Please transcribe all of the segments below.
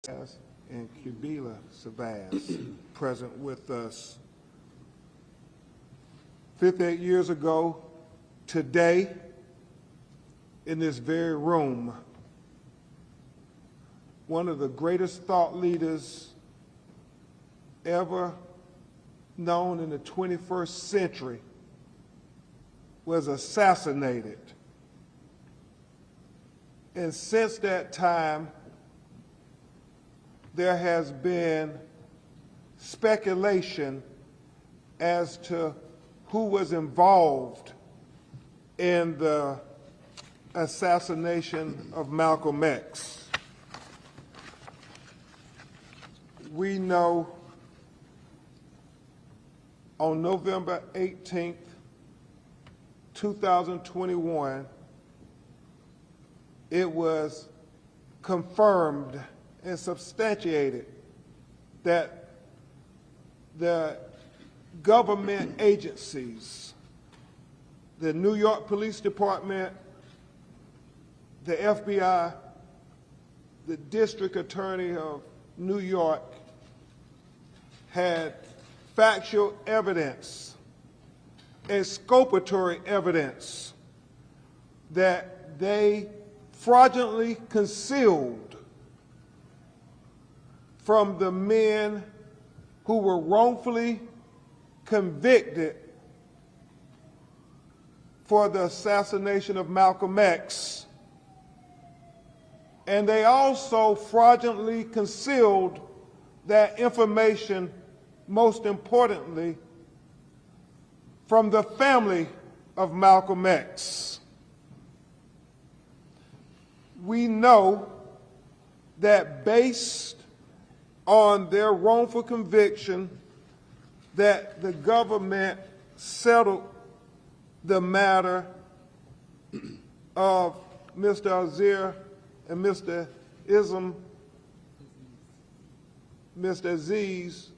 and Kubila Savaz present with us. 58 years ago, today, in this very room, one of the greatest thought leaders ever known in the 21st century was assassinated. And since that time, there has been speculation as to who was involved in the assassination of Malcolm X. We know on November 18th, 2021, it was confirmed and substantiated that the government agencies, the New York Police Department, the FBI, the District Attorney of New York, had factual evidence, exculpatory evidence that they fraudulently concealed from the men who were wrongfully convicted for the assassination of Malcolm X. And they also fraudulently concealed that information, most importantly, from the family of Malcolm X. We know that based on their wrongful conviction, that the government settled the matter of Mr. Azir and Mr. Aziz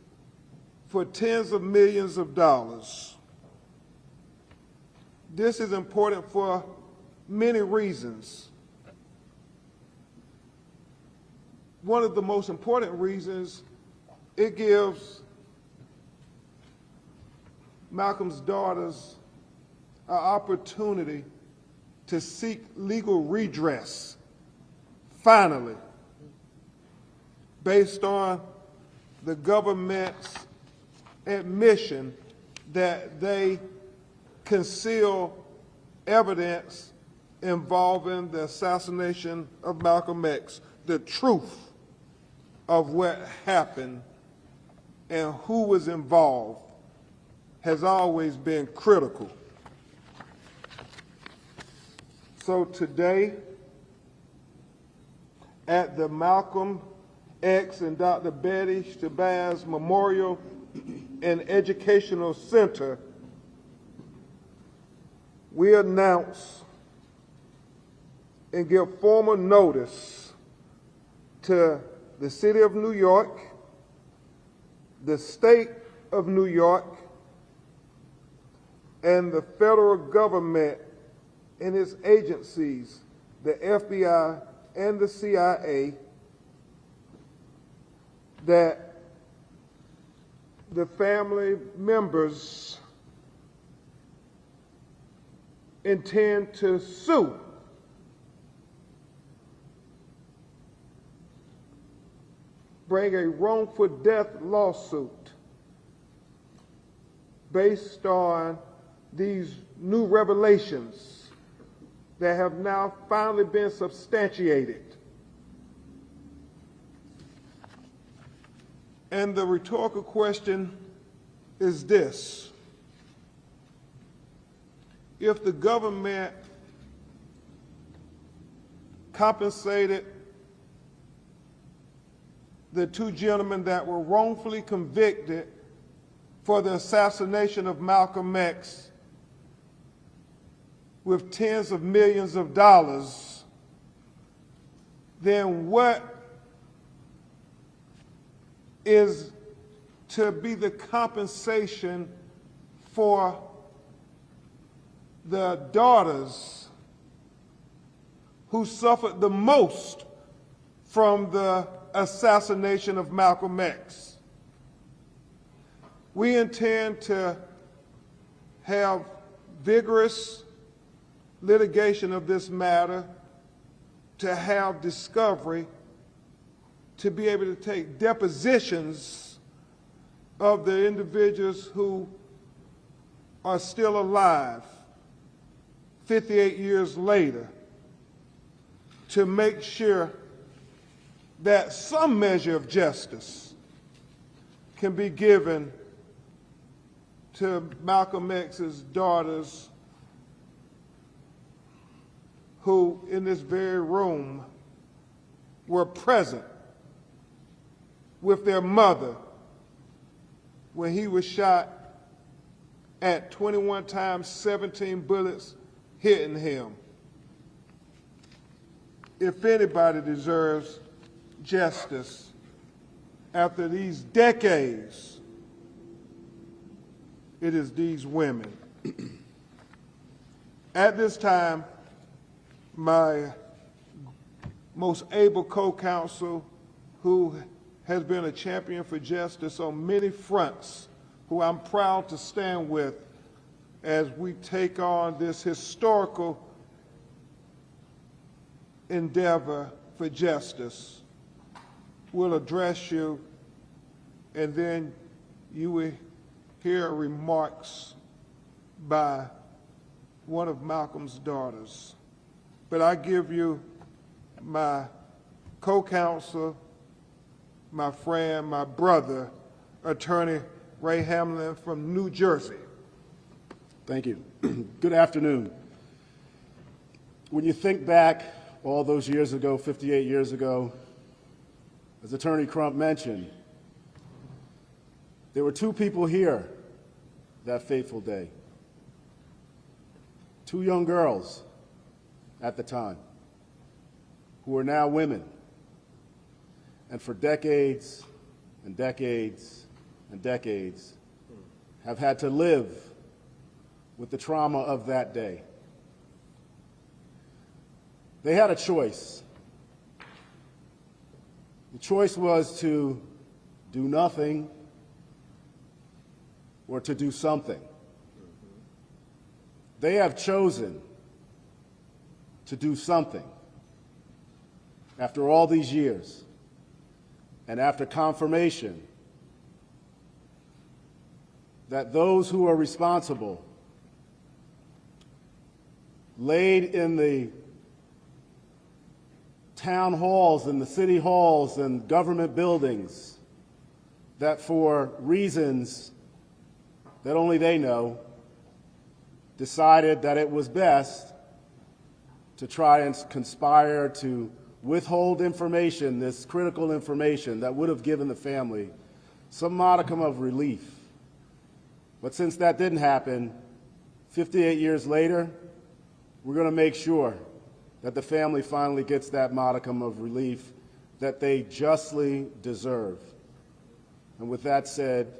for tens of millions of dollars. This is important for many reasons. One of the most important reasons, it gives Malcolm's daughters an opportunity to seek legal redress, finally, based on the government's admission that they conceal evidence involving the assassination of Malcolm X. The truth of what happened and who was involved has always been critical. So today, at the Malcolm X and Dr. Betty Shabazz Memorial and Educational Center, we announce and give formal notice to the City of New York, the State of New York, and the federal government and its agencies, the FBI and the CIA, that the family members intend to sue bring a wrongful death lawsuit based on these new revelations that have now finally been substantiated. And the rhetorical question is this: if the government compensated the two gentlemen that were wrongfully convicted for the assassination of Malcolm X with tens of millions of dollars, then what is to be the compensation for the daughters who suffered the most from the assassination of Malcolm X. We intend to have vigorous litigation of this matter, to have discovery, to be able to take depositions of the individuals who are still alive 58 years later, to make sure that some measure of justice can be given to Malcolm X's daughters, who in this very room were present with their mother when he was shot at 21 times, 17 bullets hitting him. If anybody deserves justice after these decades, it is these women. At this time, my most able co-counsel, who has been a champion for justice on many fronts, who I'm proud to stand with as we take on this historical endeavor for justice, will address you, and then you will hear remarks by one of Malcolm's daughters. But I give you my co-counsel, my friend, my brother, Attorney Ray Hamlin from New Jersey. Thank you. Good afternoon. When you think back all those years ago, 58 years ago, as Attorney Crump mentioned, there were two people here that fateful day. Two young girls at the time who are now women, and for decades and decades and decades have had to live with the trauma of that day. They had a choice. The choice was to do nothing or to do something. They have chosen to do something after all these years and after confirmation that those who are responsible laid in the town halls and the city halls and government buildings, that for reasons that only they know, decided that it was best to try and conspire to withhold information, this critical information that would have given the family some modicum of relief. But since that didn't happen, 58 years later, we're going to make sure that the family finally gets that modicum of relief that they justly deserve. And with that said,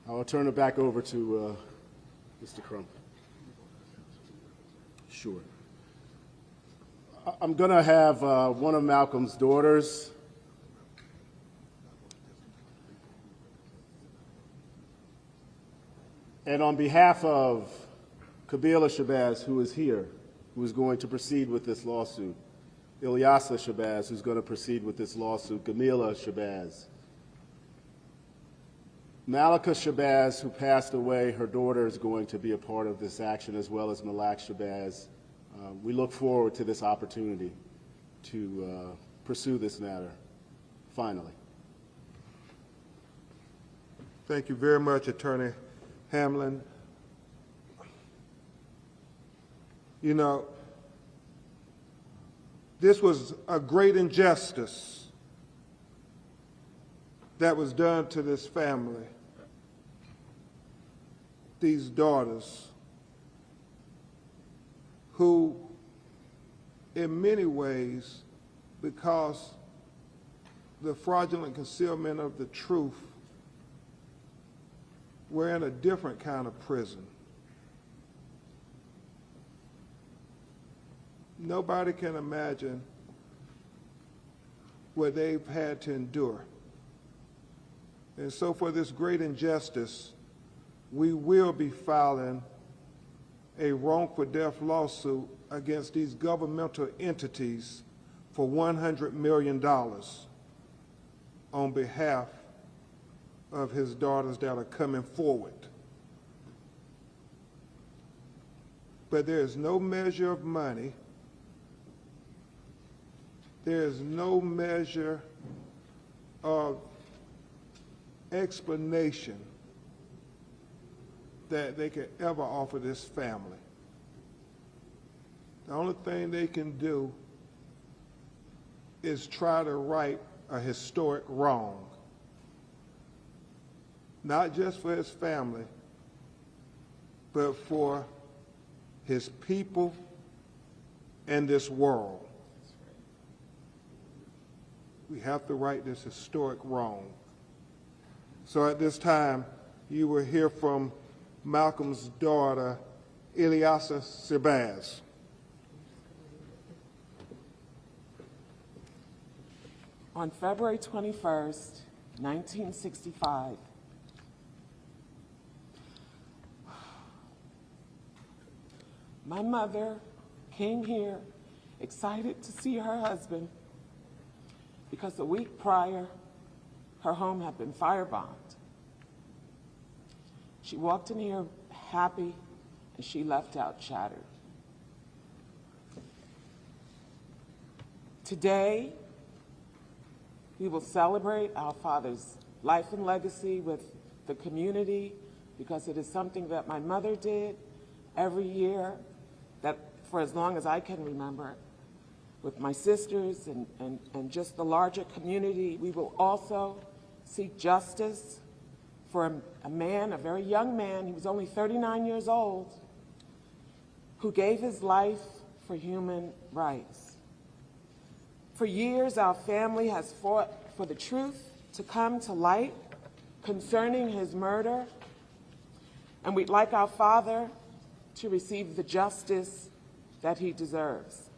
I'll turn it back over to Mr. Crump. Sure. I'm going to have one of Malcolm's daughters and on behalf of Kabila Shabazz, who is here, who is going to proceed with this lawsuit, Ilyasa Shabazz, who's going to proceed with this lawsuit, Gamila Shabazz, Malika Shabazz, who passed away, her daughter is going to be a part of this action, as well as Malak Shabazz. We look forward to this opportunity to pursue this matter, finally. Thank you very much, Attorney Hamlin. You know, this was a great injustice that was done to this family, these daughters, who in many ways, because the fraudulent concealment of the truth, were in a different kind of prison. Nobody can imagine what they've had to endure. And so for this great injustice, we will be filing a wrongful death lawsuit against these governmental entities for $100 million on behalf of his daughters that are coming forward. But there is no measure of money, there is no measure of explanation that they could ever offer this family. The only thing they can do is try to right a historic wrong, not just for his family, but for his people and this world. We have to right this historic wrong. So at this time, you will hear from Malcolm's daughter, Ilyasa Sibaz. On February 21st, 1965, my mother came here excited to see her husband because a week prior, her home had been firebombed. She walked in here happy, and she left out shattered. Today, we will celebrate our father's life and legacy with the community because it is something that my mother did every year, that for as long as I can remember, with my sisters and just the larger community. We will also seek justice for a man, a very young man, he was only 39 years old, who gave his life for human rights. For years, our family has fought for the truth to come to light concerning his murder, and we'd like our father to receive the justice that he deserves.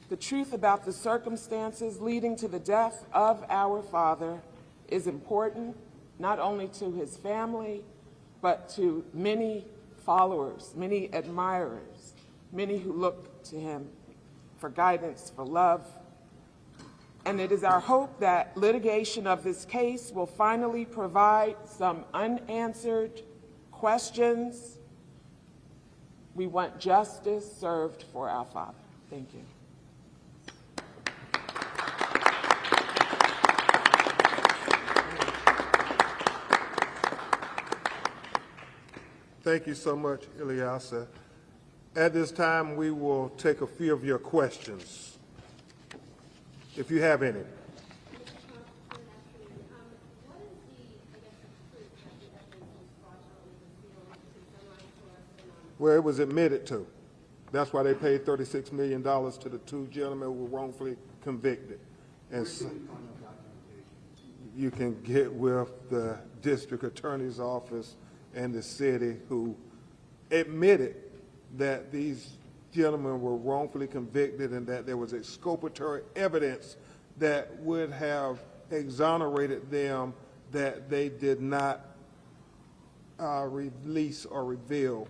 The truth about the circumstances leading to the death of our father is important, not only to his family, but to many followers, many admirers, many who look to him for guidance, for love. And it is our hope that litigation of this case will finally provide some unanswered questions. We want justice served for our father. Thank you. Thank you so much, Ilyasa. At this time, we will take a few of your questions, if you have any. Well, it was admitted to. That's why they paid $36 million to the two gentlemen who were wrongfully convicted. And so you can get with the district attorney's office and the city, who admitted that these gentlemen were wrongfully convicted and that there was exculpatory evidence that would have exonerated them that they did not release or reveal.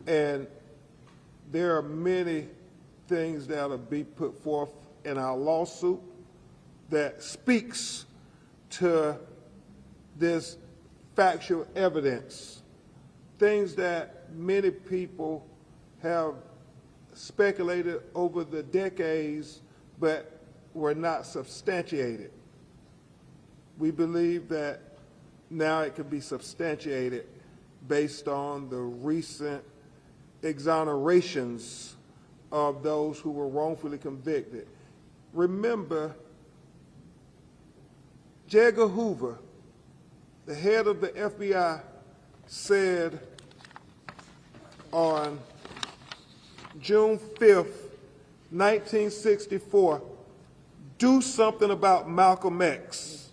And there are many things that will be put forth in our lawsuit that speaks to this factual evidence, things that many people have speculated over the decades but were not substantiated. We believe that now it can be substantiated based on the recent exonerations of those who were wrongfully convicted. Remember, J. Edgar Hoover, the head of the FBI, said on June 5th, 1964, do something about Malcolm X.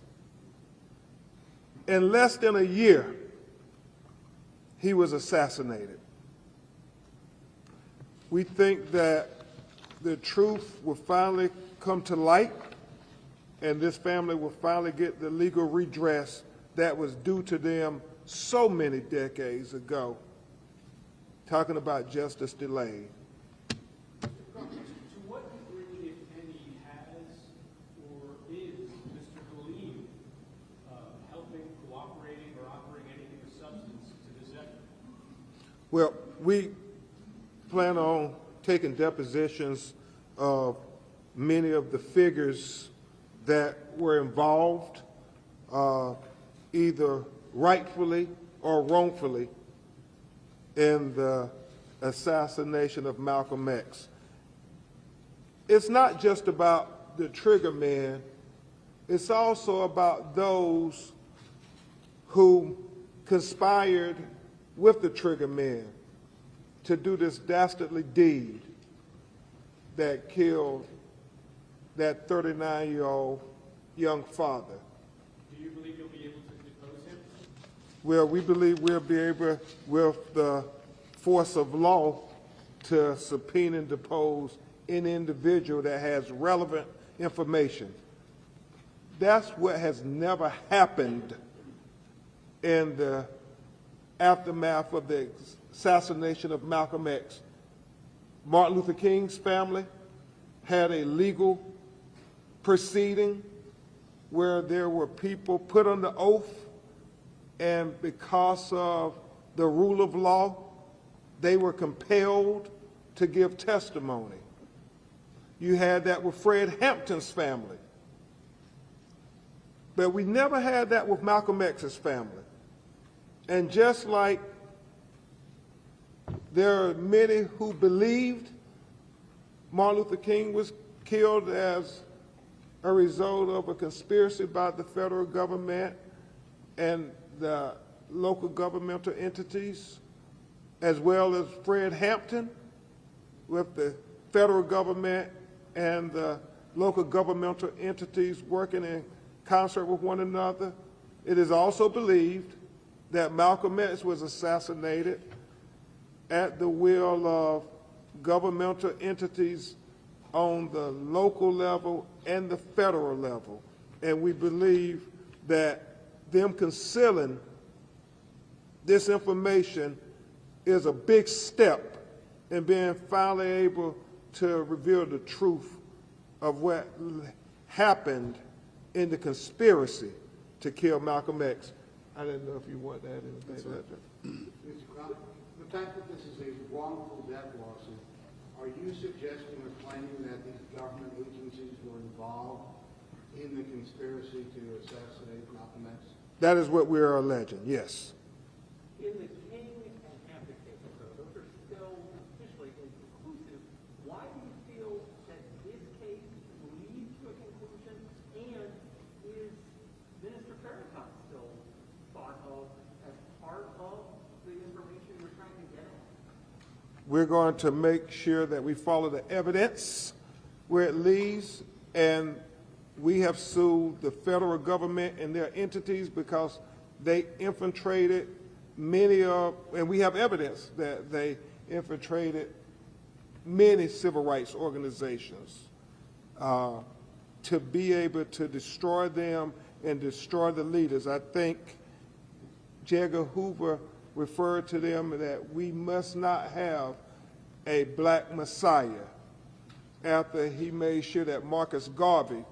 In less than a year, he was assassinated. We think that the truth will finally come to light and this family will finally get the legal redress that was due to them so many decades ago. Talking about justice delayed. To what degree, if any, has or is Mr. Khalid helping, cooperating, or offering anything of substance to this effort? Well, we plan on taking depositions of many of the figures that were involved, either rightfully or wrongfully, in the assassination of Malcolm X. It's not just about the trigger man, it's also about those who conspired with the trigger man to do this dastardly deed that killed that 39-year-old young father. Do you believe you'll be able to depose him? Well, we believe we'll be able, with the force of law, to subpoena and depose any individual that has relevant information. That's what has never happened in the aftermath of the assassination of Malcolm X. Martin Luther King's family had a legal proceeding where there were people put under oath, and because of the rule of law, they were compelled to give testimony. You had that with Fred Hampton's family. But we never had that with Malcolm X's family. And just like there are many who believed Martin Luther King was killed as a result of a conspiracy by the federal government and the local governmental entities, as well as Fred Hampton, with the federal government and the local governmental entities working in concert with one another. It is also believed that Malcolm X was assassinated at the will of governmental entities on the local level and the federal level. And we believe that them concealing this information is a big step in being finally able to reveal the truth of what happened in the conspiracy to kill Malcolm X. I didn't know if you want to add anything to that. Mr. Crowder, the fact that this is a wrongful death lawsuit, are you suggesting or claiming that these government agencies were involved in the conspiracy to assassinate Malcolm X? That is what we are alleging, yes. In the King and Hampton cases, though, those are still officially inconclusive. Why do you feel that this case leads to a conclusion? And is Minister Farrakhan still thought of as part of the information you're trying to get at? We're going to make sure that we follow the evidence where it leads, and we have sued the federal government and their entities because they infiltrated many of, and we have evidence that they infiltrated many civil rights organizations to be able to destroy them and destroy the leaders. I think J. Edgar Hoover referred to them that we must not have a black messiah after he made sure that Marcus Garvey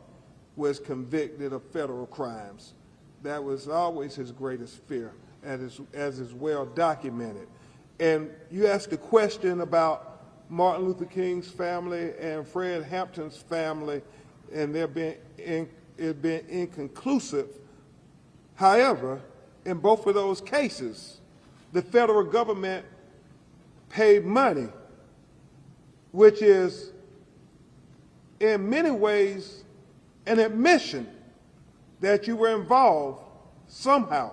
was convicted of federal crimes. That was always his greatest fear, as is well documented. And you asked a question about Martin Luther King's family and Fred Hampton's family, and it being inconclusive. However, in both of those cases, the federal government paid money, which is in many ways an admission that you were involved somehow.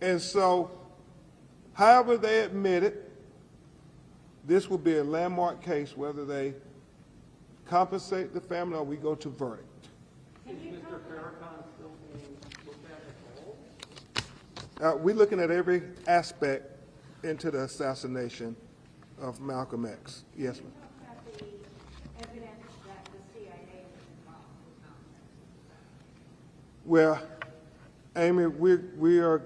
And so, however they admit it, this will be a landmark case, whether they compensate the family or we go to verdict. Is Mr. Farrakhan still being looked at at all? We're looking at every aspect into the assassination of Malcolm X. Yes, ma'am. About the evidence that the CIA was involved with Malcolm Well, Amy, we are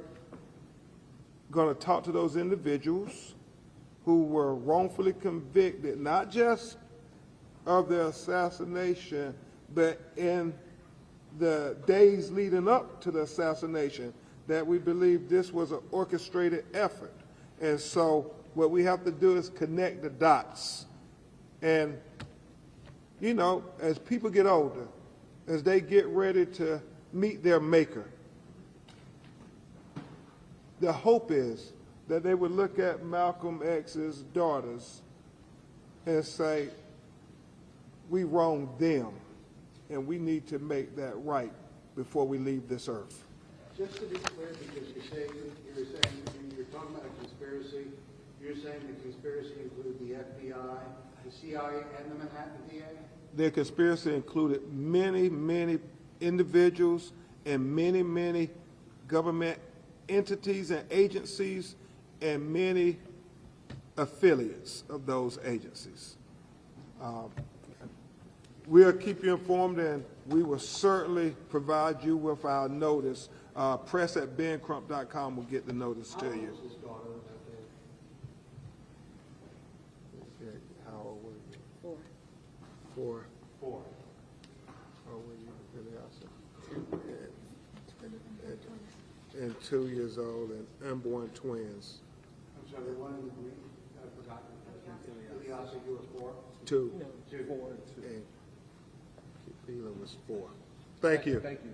going to talk to those individuals who were wrongfully convicted, not just of the assassination, but in the days leading up to the assassination, that we believe this was an orchestrated effort. And so what we have to do is connect the dots. And, you know, as people get older, as they get ready to meet their maker, the hope is that they would look at Malcolm X's daughters and say, we wronged them, and we need to make that right before we leave this earth. Just to be clear, because you're talking about a conspiracy, you're saying the conspiracy included the FBI, the CIA, and the Manhattan DA? The conspiracy included many, many individuals and many, many government entities and agencies and many affiliates of those agencies. We'll keep you informed, and we will certainly provide you with our notice. Press@bencrump.com will get the notice to you. How old were you? 4. 4. 4. How old were you really also? And 2 years old, and unborn twins. I'm sorry, the one in the green, I forgot. Ilyasa, you were 4? 2. No, 2. 4 and 2. And Keelan was 4. Thank you. Thank you.